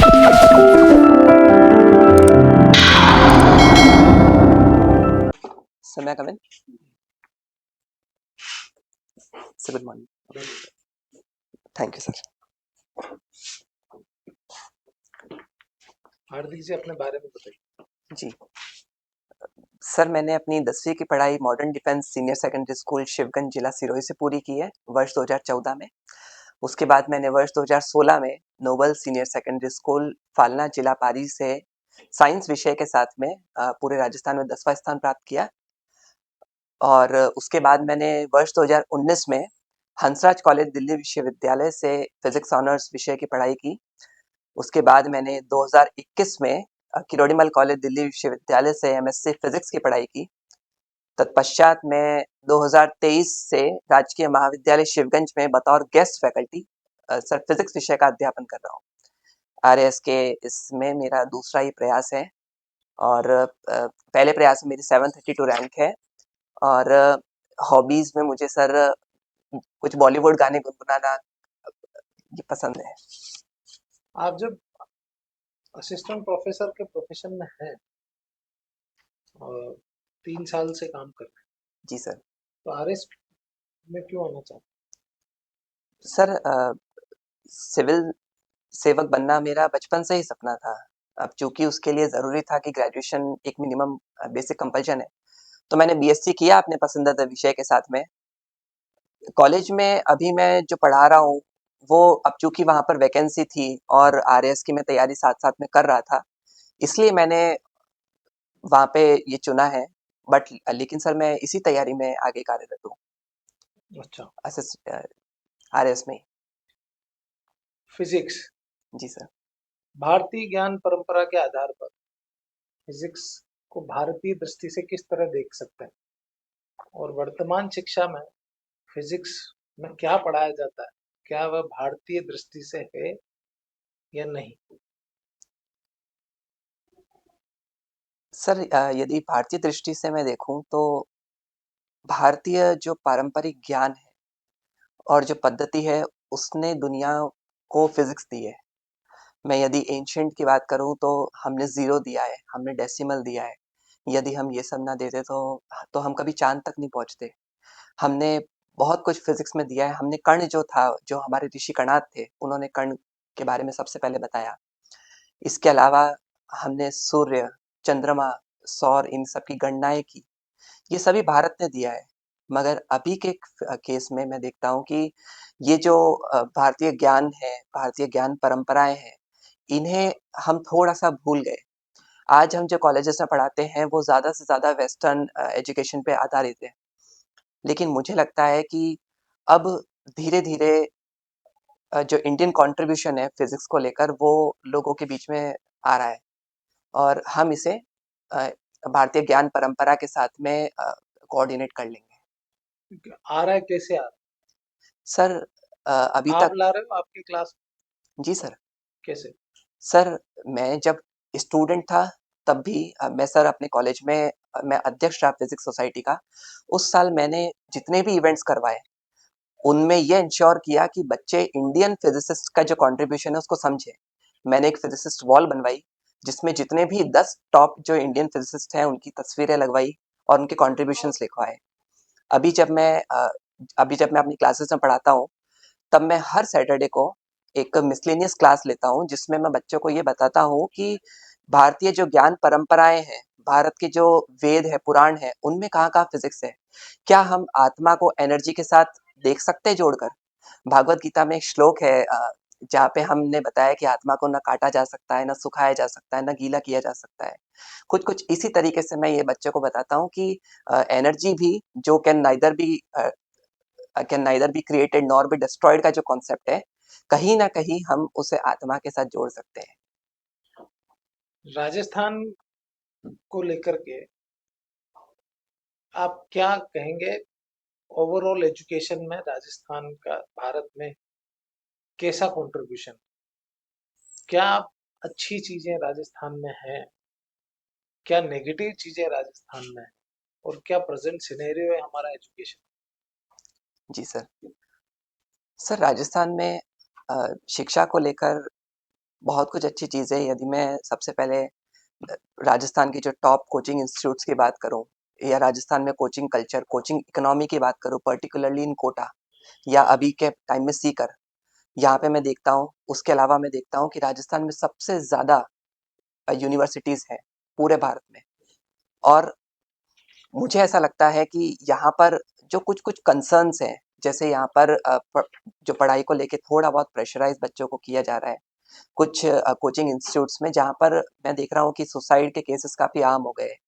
Sir, may I come in? Sir, good morning. Thank you, sir. हार्दिक जी अपने बारे में बताइए। जी सर, मैंने अपनी 10वीं की पढ़ाई modern defence senior secondary school Shivganj जिला सिरोही से पूरी की है वर्ष 2014 में। उसके बाद मैंने वर्ष 2016 में Noble senior secondary school Falna जिला पारी से साइंस विषय के साथ में पूरे राजस्थान में 10वां स्थान प्राप्त किया। और उसके बाद मैंने वर्ष 2019 में हंसराज कॉलेज दिल्ली विश्वविद्यालय से फिजिक्स ऑनर्स विषय की पढ़ाई की। उसके बाद मैंने 2021 में किरोड़ीमल कॉलेज दिल्ली विश्वविद्यालय से एमएससी फिजिक्स की पढ़ाई की। तत्पश्चात मैं 2023 से राजकीय महाविद्यालय शिवगंज में बतौर गेस्ट फैकल्टी सर फिजिक्स विषय का अध्यापन कर रहा हूँ। आरएएस के इसमें मेरा दूसरा ही प्रयास है और पहले प्रयास में मेरी 732 रैंक है। और हॉबीज में मुझे सर कुछ बॉलीवुड गाने गुनगुनाना ये पसंद है। आप जब असिस्टेंट प्रोफेसर के प्रोफेशन में हैं और 3 साल से काम कर रहे हैं, जी सर। तो आरएस में क्यों आना चाहते सर सिविल सेवक बनना मेरा बचपन से ही सपना था। अब चूंकि उसके लिए ज़रूरी था कि ग्रेजुएशन एक मिनिमम बेसिक कंपल्शन है, तो मैंने बीएससी किया अपने पसंदीदा विषय के साथ में। कॉलेज में अभी मैं जो पढ़ा रहा हूँ वो अब चूंकि वहाँ पर वैकेंसी थी और आरएएस की मैं तैयारी साथ-साथ में कर रहा था, इसलिए मैंने वहाँ पे ये चुना है। बट लेकिन सर मैं इसी तैयारी में आगे कार्यरत हूँ, हैं? अच्छा, आरएएस में ही। फिजिक्स जी सर। भारतीय ज्ञान परंपरा के आधार पर फिजिक्स को भारतीय दृष्टि से किस तरह देख सकते हैं? और वर्तमान शिक्षा में फिजिक्स में क्या पढ़ाया जाता है? क्या वह भारतीय दृष्टि से है या नहीं? सर यदि भारतीय दृष्टि से मैं देखूँ तो भारतीय जो पारंपरिक ज्ञान है और जो पद्धति है उसने दुनिया को फिजिक्स दी है। मैं यदि एंशिएंट की बात करूँ तो हमने ज़ीरो दिया है, हमने डेसिमल दिया है। यदि हम ये सब ना देते तो हम कभी चाँद तक नहीं पहुँचते। हमने बहुत कुछ फिजिक्स में दिया है। हमने कण जो था, जो हमारे ऋषि कणाद थे, उन्होंने कण के बारे में सबसे पहले बताया। इसके अलावा हमने सूर्य, चंद्रमा, सौर इन सब की गणनाएँ की। ये सभी भारत ने दिया है। मगर अभी के केस में मैं देखता हूँ कि ये जो भारतीय ज्ञान है, भारतीय ज्ञान परंपराएँ हैं, इन्हें हम थोड़ा-सा भूल गए। आज हम जो कॉलेजेस में पढ़ाते हैं, वो ज़्यादा से ज़्यादा वेस्टर्न एजुकेशन पे आधारित है। लेकिन मुझे लगता है कि अब धीरे-धीरे जो इंडियन कंट्रीब्यूशन है फिज़िक्स को लेकर वो लोगों के बीच में आ रहा है और हम इसे अ, भारतीय ज्ञान परंपरा के साथ में कोऑर्डिनेट कर लेंगे। आ रहा है, कैसे आ रहा सर अभी है? आप तक ला रहे हो आपकी क्लास में? जी सर। कैसे? सर मैं जब स्टूडेंट था तब भी मैं सर अपने कॉलेज में मैं अध्यक्ष रहा फिज़िक्स सोसाइटी का। उस साल मैंने जितने भी इवेंट्स करवाए उनमें ये इंश्योर किया कि बच्चे इंडियन फिजिसिस्ट का जो कंट्रीब्यूशन है उसको समझें। मैंने एक फिजिसिस्ट वॉल बनवाई जिसमें जितने भी 10 टॉप जो इंडियन फिजिसिस्ट हैं उनकी तस्वीरें लगवाई और उनके कंट्रीब्यूशंस लिखवाए। अभी जब मैं अपनी क्लासेस में पढ़ाता हूँ तब मैं हर सैटरडे को एक मिसलेनियस क्लास लेता हूँ जिसमें मैं बच्चों को ये बताता हूँ कि भारतीय जो ज्ञान परंपराएं हैं, भारत के जो वेद है, पुराण है, उनमें कहाँ-कहाँ फिजिक्स है। क्या हम आत्मा को एनर्जी के साथ देख सकते हैं जोड़कर? भागवत गीता में एक श्लोक है जहाँ पे हमने बताया कि आत्मा को ना काटा जा सकता है, ना सुखाया जा सकता है, ना गीला किया जा सकता है। कुछ-कुछ इसी तरीके से मैं ये बच्चों को बताता हूँ कि एनर्जी भी जो can neither be created nor be destroyed का जो कॉन्सेप्ट है, कहीं न कहीं हम उसे आत्मा के साथ जोड़ सकते हैं। राजस्थान को लेकर के आप क्या कहेंगे? ओवरऑल एजुकेशन में राजस्थान का भारत में कैसा कंट्रीब्यूशन? क्या अच्छी चीजें राजस्थान में हैं? क्या नेगेटिव चीजें राजस्थान में हैं? और क्या प्रेजेंट सिनेरियो है हमारा एजुकेशन? जी सर। सर राजस्थान में शिक्षा को लेकर बहुत कुछ अच्छी चीज़ है। यदि मैं सबसे पहले राजस्थान की जो टॉप कोचिंग इंस्टीट्यूट्स की बात करूँ या राजस्थान में कोचिंग कल्चर, कोचिंग इकोनॉमी की बात करूँ पर्टिकुलरली इन कोटा या अभी के टाइम में सीकर, यहाँ पे मैं देखता हूँ, उसके अलावा मैं देखता हूँ कि राजस्थान में सबसे ज़्यादा यूनिवर्सिटीज़ हैं पूरे भारत में। और मुझे ऐसा लगता है कि यहाँ पर जो कुछ-कुछ कंसर्न्स हैं, जैसे यहाँ पर जो पढ़ाई को लेके थोड़ा बहुत प्रेशराइज़ बच्चों को किया जा रहा है। कुछ कोचिंग इंस्टीट्यूट्स में जहाँ पर मैं देख रहा हूँ कि सुसाइड के केसेस काफ़ी आम हो गए हैं।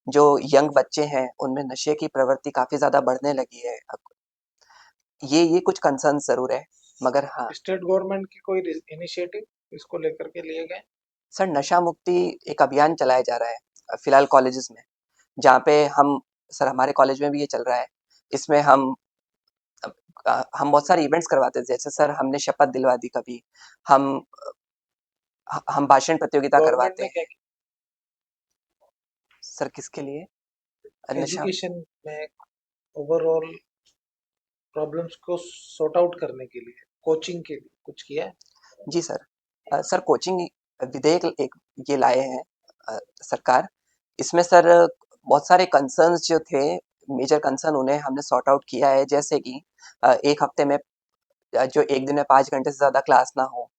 जो यंग बच्चे हैं, उनमें नशे की प्रवृत्ति काफ़ी ज़्यादा बढ़ने लगी है। ये कुछ कंसर्न्स ज़रूर है, मगर हाँ, स्टेट गवर्नमेंट की कोई इनिशिएटिव इसको लेकर के लिए गए? सर नशा मुक्ति एक अभियान चलाया जा रहा है फिलहाल कॉलेजेस में, जहाँ पे हम सर हमारे कॉलेज में भी ये चल रहा है। इसमें हम बहुत सारे इवेंट्स करवाते थे, जैसे सर हमने शपथ दिलवा दी कभी, हम हम भाषण प्रतियोगिता गवर्नमेंट करवाते ने क्या हैं। सर किसके लिए? किया नशा एजुकेशन में ओवरऑल प्रॉब्लम्स को सॉर्ट आउट करने के लिए, कोचिंग के लिए कुछ किया है? जी सर। सर कोचिंग विधेयक एक ये लाए हैं सरकार। इसमें सर बहुत सारे कंसर्न्स जो थे, मेजर कंसर्न उन्हें हमने सॉर्ट आउट किया है, जैसे कि 1 हफ्ते में जो 1 दिन में 5 घंटे से ज़्यादा क्लास ना हो।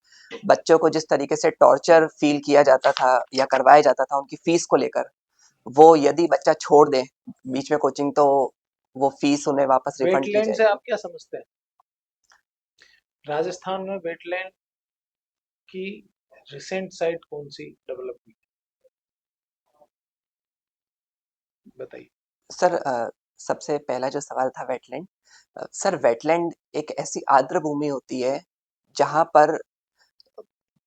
बच्चों को जिस तरीके से टॉर्चर फ़ील किया जाता था या करवाया जाता था उनकी फ़ीस को लेकर, वो यदि बच्चा छोड़ दे बीच में कोचिंग तो वो फ़ीस उन्हें वापस रिफंड की वेटलैंड से जाएगी। आप क्या समझते हैं? राजस्थान में वेटलैंड की रिसेंट साइट कौन सी डेवलप हुई बताइए? सर सबसे पहला जो सवाल था वेटलैंड। सर वेटलैंड एक ऐसी आर्द्र भूमि होती है, जहाँ पर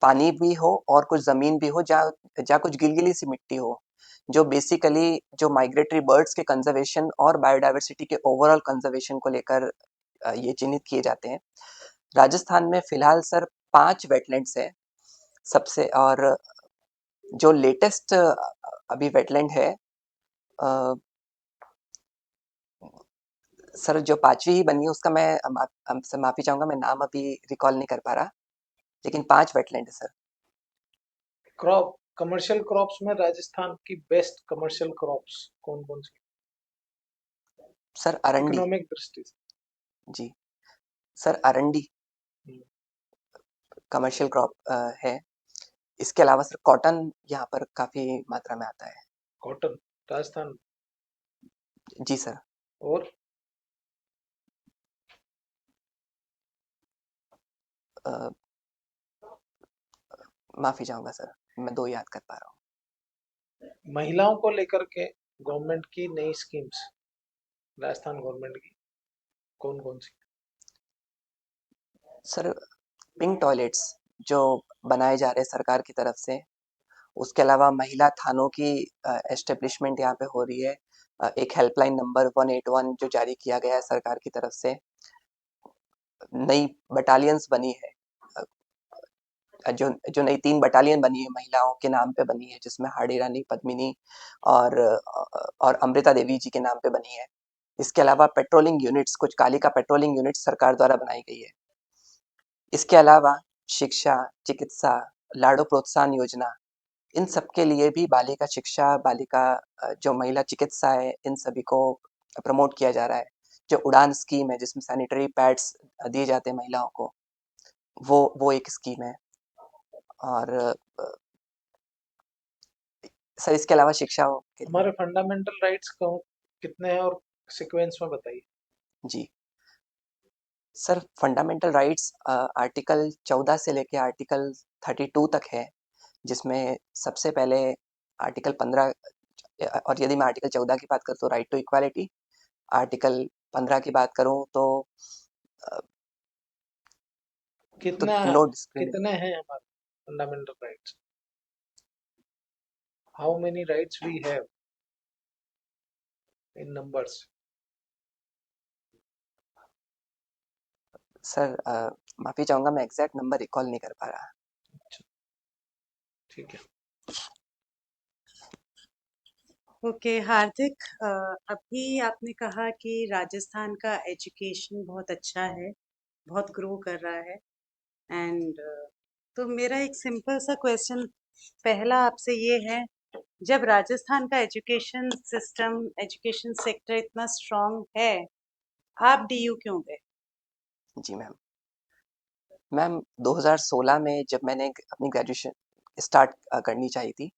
पानी भी हो और कुछ ज़मीन भी हो, जहाँ जहाँ कुछ गीली-गीली सी मिट्टी हो, जो बेसिकली जो माइग्रेटरी बर्ड्स के कंज़र्वेशन और बायोडायवर्सिटी के ओवरऑल कंज़र्वेशन को लेकर ये चिन्हित किए जाते हैं। राजस्थान में फ़िलहाल सर 5 वेटलैंड्स हैं सबसे, और जो लेटेस्ट अभी वेटलैंड है, अ, सर जो 5वीं ही बनी है उसका मैं आपसे माफ़ी चाहूँगा, मैं नाम अभी रिकॉल नहीं कर पा रहा, लेकिन 5 वेटलैंड है सर। क्रॉप कमर्शियल क्रॉप्स में राजस्थान की बेस्ट कमर्शियल क्रॉप्स कौन कौन सी? सर अरंडी। इकोनॉमिक दृष्टि से। जी, सर अरंडी हम्म, कमर्शियल क्रॉप है। इसके अलावा सर कॉटन यहाँ पर काफ़ी मात्रा में आता है। कॉटन राजस्थान जी सर। और अ, माफ़ी चाहूँगा सर, मैं 2 याद कर पा रहा हूँ। महिलाओं को लेकर के गवर्नमेंट की नई स्कीम्स, राजस्थान गवर्नमेंट की कौन कौन सी? सर पिंक टॉयलेट्स जो बनाए जा रहे हैं सरकार की तरफ से, उसके अलावा महिला थानों की एस्टेब्लिशमेंट यहाँ पे हो रही है। एक हेल्पलाइन नंबर 181 जो जारी किया गया है सरकार की तरफ से। नई बटालियंस बनी है, जो जो नई 3 बटालियन बनी है महिलाओं के नाम पे बनी है, जिसमें हाड़ी रानी, पद्मिनी और अमृता देवी जी के नाम पे बनी है। इसके अलावा पेट्रोलिंग यूनिट्स, कुछ कालिका पेट्रोलिंग यूनिट्स सरकार द्वारा बनाई गई है। इसके अलावा शिक्षा, चिकित्सा, लाड़ो प्रोत्साहन योजना, इन सब के लिए भी बालिका शिक्षा, बालिका जो महिला चिकित्सा है, इन सभी को प्रमोट किया जा रहा है। जो उड़ान स्कीम है, जिसमें सैनिटरी पैड्स दिए जाते हैं महिलाओं को, वो एक स्कीम है। और सर इसके अलावा शिक्षा के लिए हमारे फंडामेंटल राइट्स कितने हैं और सीक्वेंस में बताइए? जी, सर फंडामेंटल राइट्स आर्टिकल 14 से लेके आर्टिकल 32 तक है, जिसमें सबसे पहले आर्टिकल 15, और यदि मैं आर्टिकल 14 की बात करूँ तो राइट टू इक्वालिटी, आर्टिकल 15 की बात करूँ अ, तो कितना नो डिस्क्रिमिनेशन। कितने हैं हमारे fundamental rights? How many rights we have in numbers? Sir माफ़ी चाहूँगा, मैं एग्ज़ैक्ट नंबर रिकॉल नहीं कर पा रहा। ठीक है। ओके हार्दिक, अभी आपने कहा कि राजस्थान का एजुकेशन बहुत अच्छा है, बहुत ग्रो कर रहा है, एंड तो मेरा एक सिंपल सा क्वेश्चन पहला आपसे ये है, जब राजस्थान का एजुकेशन सिस्टम, एजुकेशन सेक्टर इतना स्ट्रांग है, आप डीयू क्यों गए? जी मैम। मैम 2016 में जब मैंने अपनी ग्रेजुएशन स्टार्ट करनी चाहिए थी,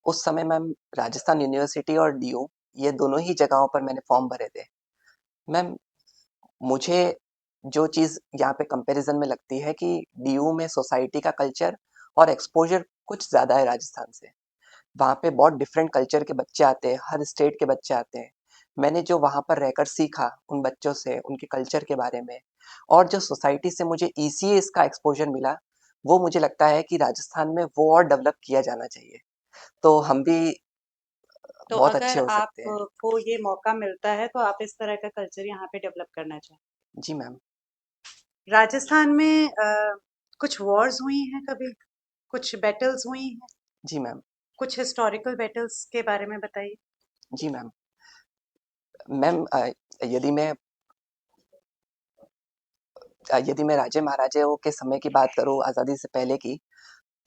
उस समय मैम राजस्थान यूनिवर्सिटी और डीयू ये दोनों ही जगहों पर मैंने फॉर्म भरे थे। मैम मुझे जो चीज़ यहाँ पे कंपैरिज़न में लगती है कि डीयू में सोसाइटी का कल्चर और एक्सपोज़र कुछ ज़्यादा है राजस्थान से। वहाँ पे बहुत डिफरेंट कल्चर के बच्चे आते हैं, हर स्टेट के बच्चे आते हैं। मैंने जो वहाँ पर रहकर सीखा उन बच्चों से, उनके कल्चर के बारे में, और जो सोसाइटी से मुझे ईसीएस का एक्सपोज़र मिला, वो मुझे लगता है कि राजस्थान में वो और डेवलप किया जाना चाहिए। तो हम भी तो बहुत अच्छे अगर हो सकते हैं। आपको ये मौका मिलता है तो आप इस तरह का कल्चर यहाँ पे डेवलप करना चाहें? जी मैम। राजस्थान में कुछ वॉर्स हुई हैं कभी? कुछ बैटल्स हुई हैं? जी मैम। कुछ हिस्टोरिकल बैटल्स के बारे में बताइए। जी मैम। मैम यदि मैं यदि मैं राजे महाराजाओं के समय की बात करूँ आज़ादी से पहले की,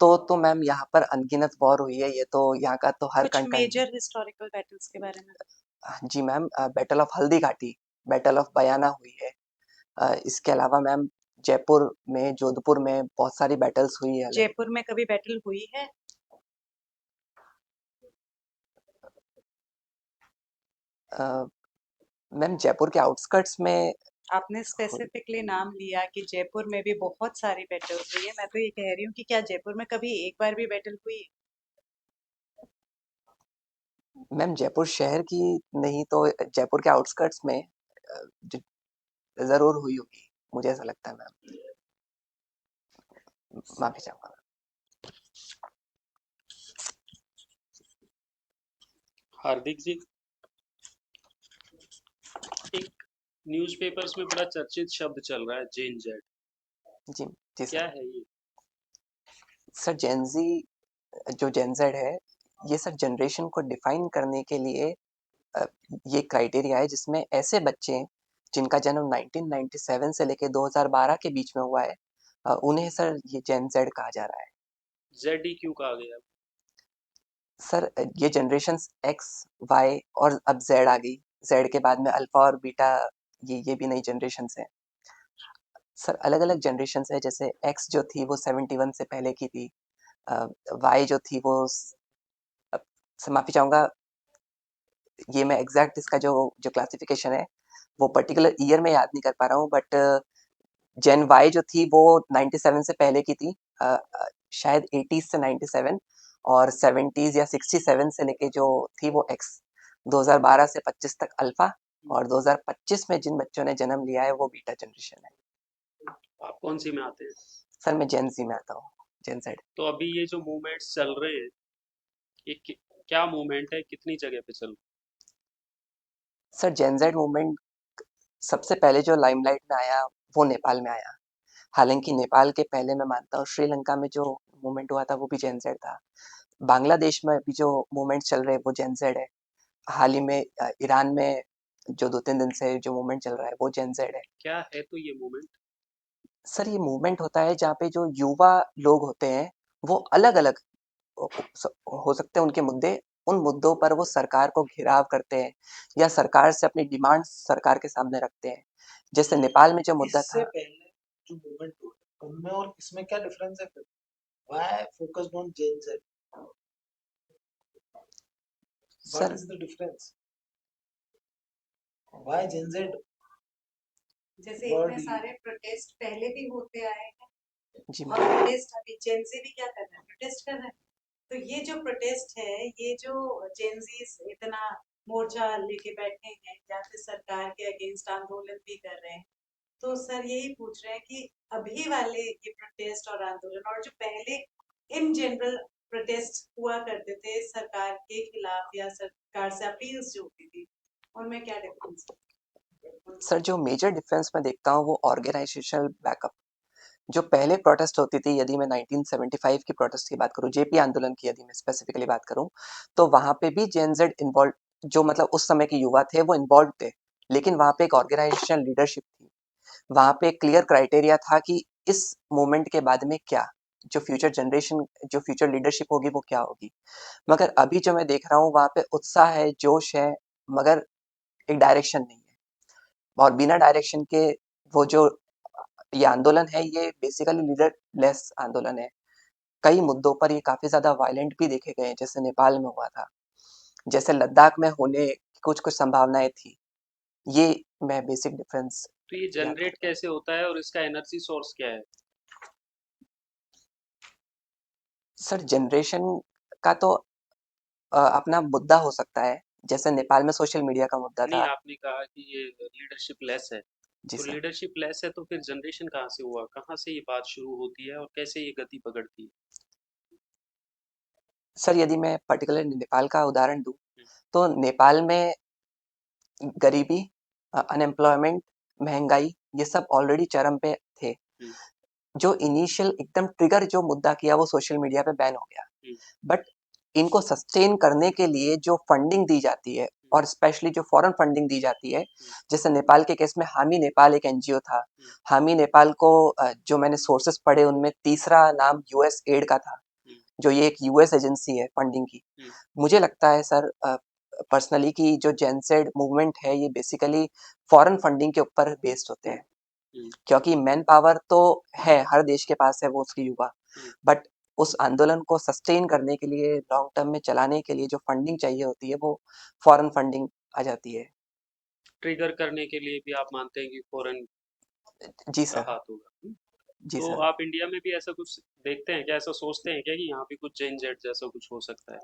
तो मैम यहाँ पर अनगिनत वॉर हुई है, ये तो यहाँ का तो हर कुछ कंट्री। मेजर हिस्टोरिकल बैटल्स के बारे में? जी ma'am, battle of Haldi Ghati, battle of बयाना हुई है। इसके अलावा मैम जयपुर में, जोधपुर में बहुत सारी बैटल्स हुई है अलग। जयपुर में कभी बैटल हुई है? मैम जयपुर के आउटस्कर्ट्स में आपने हुई। स्पेसिफिकली नाम लिया कि जयपुर में भी बहुत सारी बैटल्स हुई है। मैं तो ये कह रही हूँ कि क्या जयपुर में कभी एक बार भी बैटल हुई? मैम जयपुर शहर की नहीं तो जयपुर के आउटस्कर्ट्स में जरूर हुई होगी, मुझे ऐसा लगता है मैम। माफी चाहूंगा। हार्दिक जी, एक न्यूज़पेपर्स में बड़ा चर्चित शब्द चल रहा है जेन जेड। जी। जी क्या सर। है ये? सर जेनजी जो जेनजेड है, ये सर जनरेशन को डिफाइन करने के लिए अ, ये क्राइटेरिया है जिसमें ऐसे बच्चे हैं जिनका जन्म 1997 से लेके 2012 के बीच में हुआ है, उन्हें सर ये जेन जेड कहा जा रहा है। जेड ही क्यों कहा गया? सर ये जनरेशन्स एक्स, वाई और अब जेड आ गई। जेड के बाद में अल्फा और बीटा, ये भी नई जनरेशन्स हैं। सर अलग अलग जनरेशन्स है, जैसे एक्स जो थी वो 71 से पहले की थी। वाई जो थी वो सर माफी चाहूंगा, ये मैं एग्जैक्ट इसका जो जो क्लासिफिकेशन है वो पर्टिकुलर ईयर में याद नहीं कर पा रहा हूँ, बट जेन वाई जो थी वो 97 से पहले की थी, शायद 80s से 97, और 70s या 67 से लेके जो थी वो एक्स, 2012 से 25 तक अल्फा, और 2025 में जिन बच्चों ने जन्म लिया है वो बीटा जनरेशन है। आप कौन सी में आते हैं? सर मैं जेन जी में आता हूँ, जेन जेड। तो अभी ये जो मूवमेंट्स चल रहे हैं, ये क्या मूवमेंट है, कितनी जगह पे चल? सर जेन जेड मूवमेंट सबसे पहले जो लाइमलाइट में आया वो नेपाल में आया। हालांकि नेपाल के पहले मैं मानता हूँ श्रीलंका में जो मूवमेंट हुआ था वो भी जेन जेड था। बांग्लादेश में अभी जो मूवमेंट चल रहे हैं वो जेन जेड है। हाल ही में ईरान में जो 2-3 दिन से जो मूवमेंट चल रहा है वो जेन जेड है। क्या है तो ये मूवमेंट? सर ये मूवमेंट होता है जहाँ पे जो युवा लोग होते हैं वो अलग-अलग हो सकते हैं उनके मुद्दे, उन मुद्दों पर वो सरकार को घेराव करते हैं या सरकार से अपनी डिमांड्स सरकार के सामने रखते हैं। जैसे नेपाल में जो मुद्दा इससे था। पहले जो मूवमेंट हुआ उनमें और इसमें क्या डिफरेंस है फिर? Why focused on gen Z? What sir is the difference? Why gen Z जैसे वर्ड इतने यूज? सारे प्रोटेस्ट पहले भी होते आए हैं जी और मैम। प्रोटेस्ट अभी जेन से भी क्या कर रहे हैं? प्रोटेस्ट कर रहे हैं। तो ये जो प्रोटेस्ट है, ये जो जेनजीस इतना मोर्चा लेके बैठे हैं या फिर सरकार के अगेंस्ट आंदोलन भी कर रहे हैं, तो सर यही पूछ रहे हैं कि अभी वाले ये प्रोटेस्ट और आंदोलन और जो पहले इन जनरल प्रोटेस्ट हुआ करते थे सरकार के खिलाफ या सरकार से अपील्स जो होती थी, उनमें क्या डिफरेंस है? सर जो मेजर डिफरेंस मैं देखता हूँ वो ऑर्गेनाइजेशनल बैकअप। जो पहले प्रोटेस्ट होती थी, यदि मैं 1975 की प्रोटेस्ट की बात करूँ, जेपी आंदोलन की यदि मैं स्पेसिफिकली बात करूँ, तो वहाँ पे भी जेनजेड इन्वॉल्व, जो मतलब उस समय के युवा थे वो इन्वॉल्व थे, लेकिन वहाँ पे एक ऑर्गेनाइजेशनल लीडरशिप थी। वहाँ पे एक क्लियर क्राइटेरिया था कि इस मूवमेंट के बाद में क्या, जो फ्यूचर जनरेशन, जो फ्यूचर लीडरशिप होगी वो क्या होगी। मगर अभी जो मैं देख रहा हूँ वहाँ पे उत्साह है, जोश है, मगर एक डायरेक्शन नहीं है। और बिना डायरेक्शन के वो जो ये आंदोलन है, ये बेसिकली लीडरलेस आंदोलन है। कई मुद्दों पर ये काफ़ी ज़्यादा वायलेंट भी देखे गए हैं, जैसे नेपाल में हुआ था, जैसे लद्दाख में होने की कुछ-कुछ संभावनाएँ थी। ये मैं बेसिक डिफरेंस तो ये याद जनरेट करता हूँ। कैसे होता है और इसका एनर्जी सोर्स क्या है? सर जनरेशन का तो अपना मुद्दा हो सकता है, जैसे नेपाल में सोशल मीडिया का मुद्दा नहीं, था। आपने कहा कि ये लीडरशिप लेस है, जी तो सर। लीडरशिप लेस है तो फिर जनरेशन कहाँ से हुआ? कहाँ से ये बात शुरू होती है और कैसे ये गति पकड़ती है? सर यदि मैं पर्टिकुलर नेपाल का उदाहरण दूँ, हुँ, तो नेपाल में गरीबी, अनएम्प्लॉयमेंट, महँगाई ये सब ऑलरेडी चरम पे थे। हुँ, जो इनिशियल एकदम ट्रिगर जो मुद्दा किया वो सोशल मीडिया पे बैन हो गया। हुँ, बट इनको सस्टेन करने के लिए जो फंडिंग दी जाती है, हुँ, और स्पेशली जो फॉरेन फंडिंग दी जाती है, हुँ, जैसे नेपाल के केस में हामी नेपाल एक एनजीओ था। हुँ, हामी नेपाल को जो मैंने सोर्सेस पढ़े उनमें तीसरा नाम यूएस एड का था, हुँ, जो ये एक यूएस एजेंसी है फंडिंग की। हुँ, मुझे लगता है सर पर्सनली कि जो जेनसेड मूवमेंट है ये बेसिकली फॉरेन फंडिंग के ऊपर बेस्ड होते हैं, हुँ, क्योंकि मैन पावर तो है, हर देश के पास है वो उसकी युवा, हुँ। बट उस आंदोलन को सस्टेन करने के लिए, लॉन्ग टर्म में चलाने के लिए जो फंडिंग चाहिए होती है वो फॉरेन फंडिंग आ जाती है। ट्रिगर करने के लिए भी आप मानते हैं कि फॉरेन जी का सर। हाथ होगा? जी तो सर। आप इंडिया में भी ऐसा कुछ देखते हैं क्या? ऐसा सोचते हैं क्या कि यहाँ भी कुछ जेन जेट जैसा कुछ हो सकता है?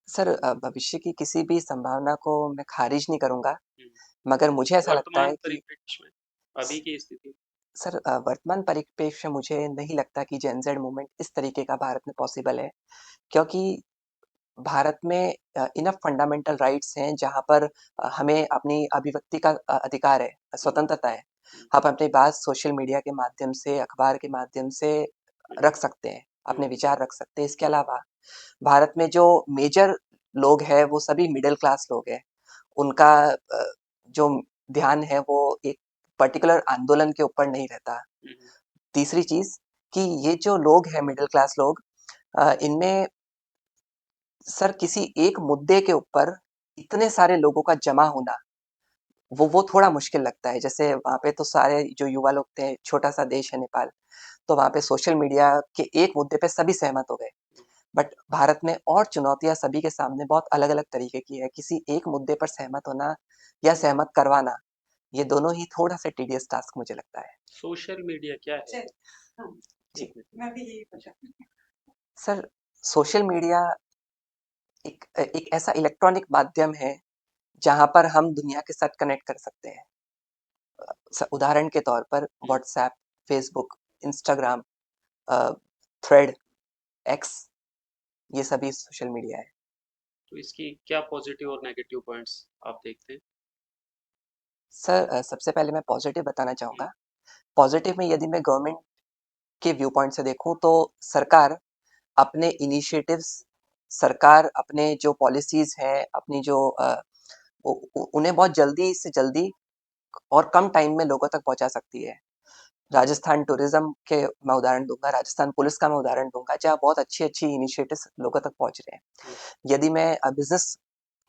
सर भविष्य की किसी भी संभावना को मैं खारिज नहीं करूँगा, हुँ, मगर मुझे ऐसा लगता वर्तमान है कि परिप्रेक्ष्य में, अभी की स्थिति में। सर वर्तमान परिप्रेक्ष्य मुझे नहीं लगता कि जेन ज़ेड मूवमेंट इस तरीके का भारत में पॉसिबल है, क्योंकि भारत में इनफ फंडामेंटल राइट्स हैं जहाँ पर हमें अपनी अभिव्यक्ति का अधिकार है, हुँ, स्वतंत्रता है। हुँ, हम अपनी बात सोशल मीडिया के माध्यम से, अखबार के माध्यम से हुँ, रख सकते हैं, हुँ, अपने विचार रख सकते हैं। इसके अलावा भारत में जो मेजर लोग हैं वो सभी मिडल क्लास लोग हैं। उनका जो ध्यान है वो एक पर्टिकुलर आंदोलन के ऊपर नहीं रहता। हुँ, तीसरी चीज़ कि ये जो लोग हैं मिडल क्लास लोग, इनमें सर किसी एक मुद्दे के ऊपर इतने सारे लोगों का जमा होना, वो थोड़ा मुश्किल लगता है। जैसे वहाँ पे तो सारे जो युवा लोग थे, छोटा-सा देश है नेपाल, तो वहाँ पे सोशल मीडिया के एक मुद्दे पे सभी सहमत हो गए। हुँ। बट भारत में और चुनौतियाँ सभी के सामने बहुत अलग-अलग तरीके की है। किसी एक मुद्दे पर सहमत होना या सहमत करवाना, ये दोनों ही थोड़ा-सा टीडियस टास्क मुझे लगता है। सोशल मीडिया क्या है? चल हाँ, जी। एक मिनट। मैं भी यही पूछा। सर सोशल मीडिया एक ऐसा इलेक्ट्रॉनिक माध्यम है, जहाँ पर हम दुनिया के साथ कनेक्ट कर सकते हैं। उदाहरण के तौर पर हुँ, WhatsApp, Facebook, Instagram, thread, X, ये सभी सोशल मीडिया है। तो इसकी क्या पॉजिटिव और नेगेटिव पॉइंट्स आप देखते हैं? सर सबसे पहले मैं पॉजिटिव बताना हुँ, चाहूँगा। पॉजिटिव में यदि मैं गवर्नमेंट के व्यू पॉइंट से देखूँ तो सरकार अपने इनिशिएटिव्स, सरकार अपने जो पॉलिसीज़ हैं, अपनी जो उन्हें बहुत जल्दी से जल्दी और कम टाइम में लोगों तक पहुँचा सकती है। राजस्थान टूरिज़्म के मैं उदाहरण दूँगा, राजस्थान पुलिस का मैं उदाहरण दूँगा, जहाँ बहुत अच्छी-अच्छी इनिशिएटिव्स लोगों तक पहुँच रहे हैं। हुँ, यदि मैं बिज़नेस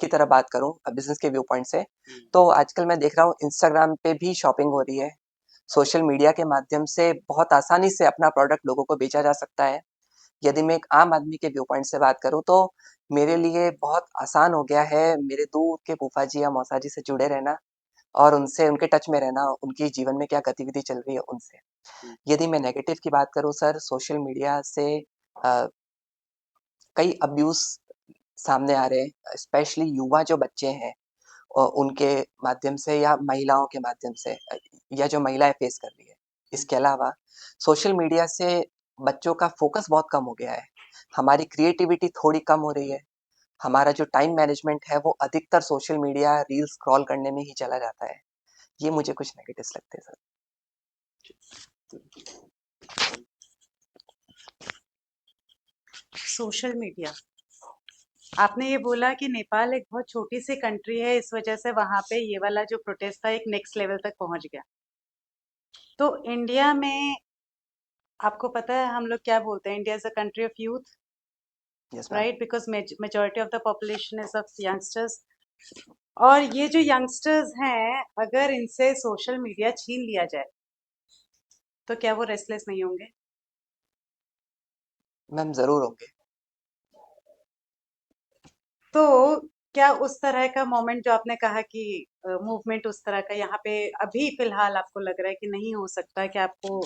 की तरह बात करूँ, बिज़नेस के व्यू पॉइंट से, हुँ, तो आजकल मैं देख रहा हूँ इंस्टाग्राम पे भी शॉपिंग हो रही है। सोशल मीडिया के माध्यम से बहुत आसानी से अपना प्रोडक्ट लोगों को बेचा जा सकता है। यदि मैं एक आम आदमी के व्यू पॉइंट से बात करूँ तो मेरे लिए बहुत आसान हो गया है मेरे दूर के फूफा जी या मौसा जी से जुड़े रहना और उनसे उनके टच में रहना, उनकी जीवन में क्या गतिविधि चल रही है उनसे। हुँ, यदि मैं नेगेटिव की बात करूँ सर, सोशल मीडिया से अ, कई अब्यूज़ सामने आ रहे हैं, स्पेशली युवा जो बच्चे हैं उनके माध्यम से या महिलाओं के माध्यम से, या जो महिलाएँ फेस कर रही है। हुँ। इसके अलावा सोशल मीडिया से बच्चों का फ़ोकस बहुत कम हो गया है। हमारी क्रिएटिविटी थोड़ी कम हो रही है। हमारा जो टाइम मैनेजमेंट है वो अधिकतर सोशल मीडिया रील्स स्क्रॉल करने में ही चला जाता है। ये मुझे कुछ नेगेटिव्स लगते हैं सर। सोशल मीडिया, आपने ये बोला कि नेपाल एक बहुत छोटी सी कंट्री है, इस वजह से वहां पे ये वाला जो प्रोटेस्ट था एक नेक्स्ट लेवल तक पहुंच गया। तो इंडिया में आपको पता है हम लोग क्या बोलते हैं, India is a country of youth, yes ma'am. Right? Because majority of the population is of youngsters. और ये जो यंगस्टर्स हैं, अगर इनसे सोशल मीडिया छीन लिया जाए तो क्या वो रेस्टलेस नहीं होंगे? मैम ज़रूर होंगे। तो क्या उस तरह का मोमेंट जो आपने कहा कि मूवमेंट उस तरह का यहाँ पे अभी फिलहाल आपको लग रहा है कि नहीं हो सकता है? कि आपको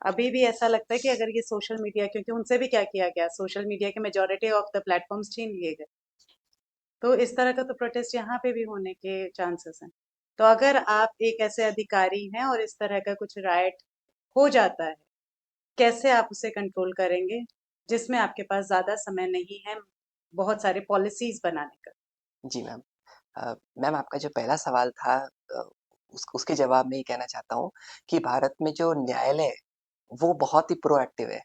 अभी भी ऐसा लगता है कि अगर ये सोशल मीडिया, क्योंकि उनसे भी क्या किया गया, सोशल मीडिया के मेजोरिटी ऑफ द प्लेटफॉर्म्स छीन लिए गए, तो इस तरह का तो प्रोटेस्ट यहाँ पे भी होने के चांसेस हैं। तो अगर आप एक ऐसे अधिकारी हैं और इस तरह का कुछ राइट हो जाता है, कैसे आप उसे कंट्रोल करेंगे, जिसमें आपके पास ज़्यादा समय नहीं है बहुत सारे पॉलिसीज बनाने का? जी मैम। मैम आपका जो पहला सवाल था, अ, उसके जवाब में ये कहना चाहता हूँ कि भारत में जो न्यायालय है, वो बहुत ही प्रोएक्टिव है।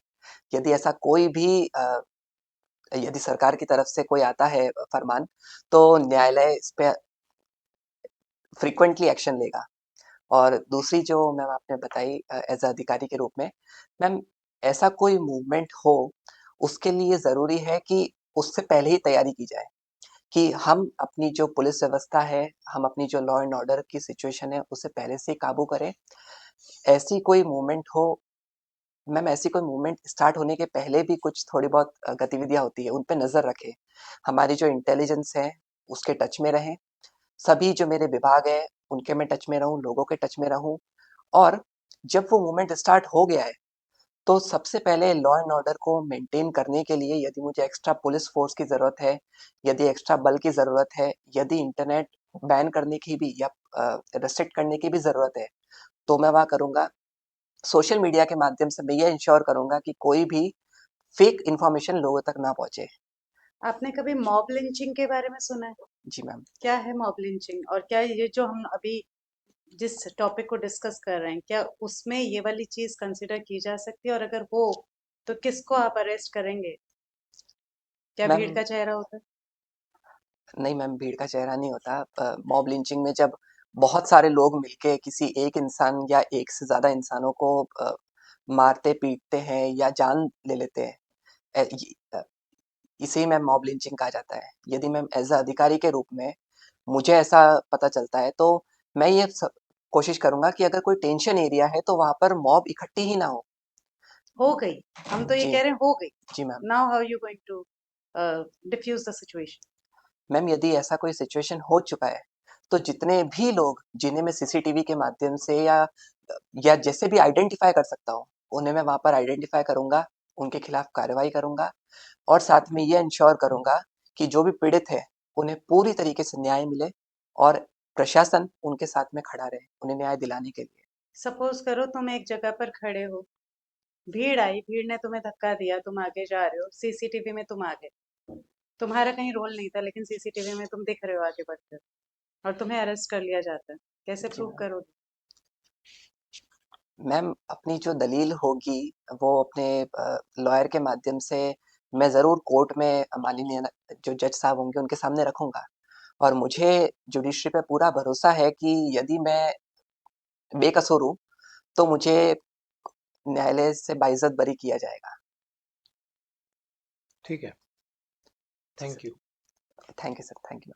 यदि ऐसा कोई भी यदि सरकार की तरफ से कोई आता है फरमान, तो न्यायालय इस पे फ्रीक्वेंटली एक्शन लेगा। और दूसरी जो मैम आपने बताई एज़ अ अधिकारी के रूप में, मैम ऐसा कोई मूवमेंट हो, उसके लिए ज़रूरी है कि उससे पहले ही तैयारी की जाए कि हम अपनी जो पुलिस व्यवस्था है, हम अपनी जो लॉ एंड ऑर्डर की सिचुएशन है, उसे पहले से ही काबू करें। ऐसी कोई मूवमेंट हो मैम ऐसी कोई मूवमेंट स्टार्ट होने के पहले भी कुछ थोड़ी बहुत गतिविधियाँ होती हैं, उन पे नज़र रखें। हमारी जो इंटेलिजेंस है, उसके टच में रहें। सभी जो मेरे विभाग हैं, उनके मैं टच में रहूँ, लोगों के टच में रहूँ। और जब वो मूवमेंट स्टार्ट हो गया है, तो सबसे पहले लॉ एंड ऑर्डर को मेंटेन करने के लिए यदि मुझे एक्स्ट्रा पुलिस फोर्स की ज़रूरत है, यदि एक्स्ट्रा बल की ज़रूरत है, यदि इंटरनेट बैन करने की भी या रिस्ट्रिक्ट करने की भी ज़रूरत है, तो मैं वहाँ करूँगा। सोशल मीडिया के माध्यम से मैं ये इंश्योर करूँगा कि कोई भी फेक इन्फॉर्मेशन लोगों तक ना पहुँचे। आपने कभी मॉब लिंचिंग के बारे में सुना है? जी मैम। क्या है मॉब लिंचिंग, और क्या ये जो हम अभी जिस टॉपिक को डिस्कस कर रहे हैं, क्या उसमें ये वाली चीज कंसिडर की जा सकती है? और अगर हो तो किसको आप अरेस्ट करेंगे? क्या भीड़ मैम का चेहरा होता है? नहीं मैम, भीड़ का चेहरा नहीं होता। मॉब लिंचिंग में जब बहुत सारे लोग मिलके किसी एक इंसान या एक से ज़्यादा इंसानों को मारते-पीटते हैं या जान ले लेते हैं। इसे ही मैम मॉब लिंचिंग कहा जाता है। यदि मैम एज़ अ अधिकारी के रूप में मुझे ऐसा पता चलता है, तो मैं ये कोशिश करूँगा कि अगर कोई टेंशन एरिया है, तो वहाँ पर मॉब इकट्ठी ही ना हो। हो गई, हम तो ये जी, कह रहे हैं हो गई। जी ma'am. Now how you going to diffuse the situation? Ma'am यदि ऐसा कोई सिचुएशन हो चुका है, तो जितने भी लोग जिन्हें मैं सीसीटीवी के माध्यम से या जैसे भी आइडेंटिफ़ाई कर सकता हूँ, उन्हें मैं वहाँ पर आइडेंटिफ़ाई करूँगा, उनके खिलाफ कार्रवाई करूँगा और साथ में ये इंश्योर करूँगा कि जो भी पीड़ित है, उन्हें पूरी तरीके से न्याय मिले और प्रशासन उनके साथ में खड़ा रहे, उन्हें न्याय दिलाने के लिए। सपोज करो तुम एक जगह पर खड़े हो, भीड़ आई, भीड़ ने तुम्हें धक्का दिया, तुम आगे जा रहे हो, सीसीटीवी में तुम आगे, तुम्हारा कहीं रोल नहीं था लेकिन सीसीटीवी में तुम दिख रहे हो आगे बढ़ते हो, और तुम्हें अरेस्ट कर लिया जाता है, कैसे जी प्रूव मैम। करोगे? मैम अपनी जो दलील होगी, वो अपने लॉयर के माध्यम से मैं ज़रूर कोर्ट में माननीय जो जज साहब होंगे, उनके सामने रखूँगा। और मुझे जुडिशरी पे पूरा भरोसा है कि यदि मैं बेकसूर हूँ, तो मुझे न्यायालय से बाइज़्ज़त बरी किया जाएगा। ठीक है। जी thank sir. You. Thank you sir, thank you.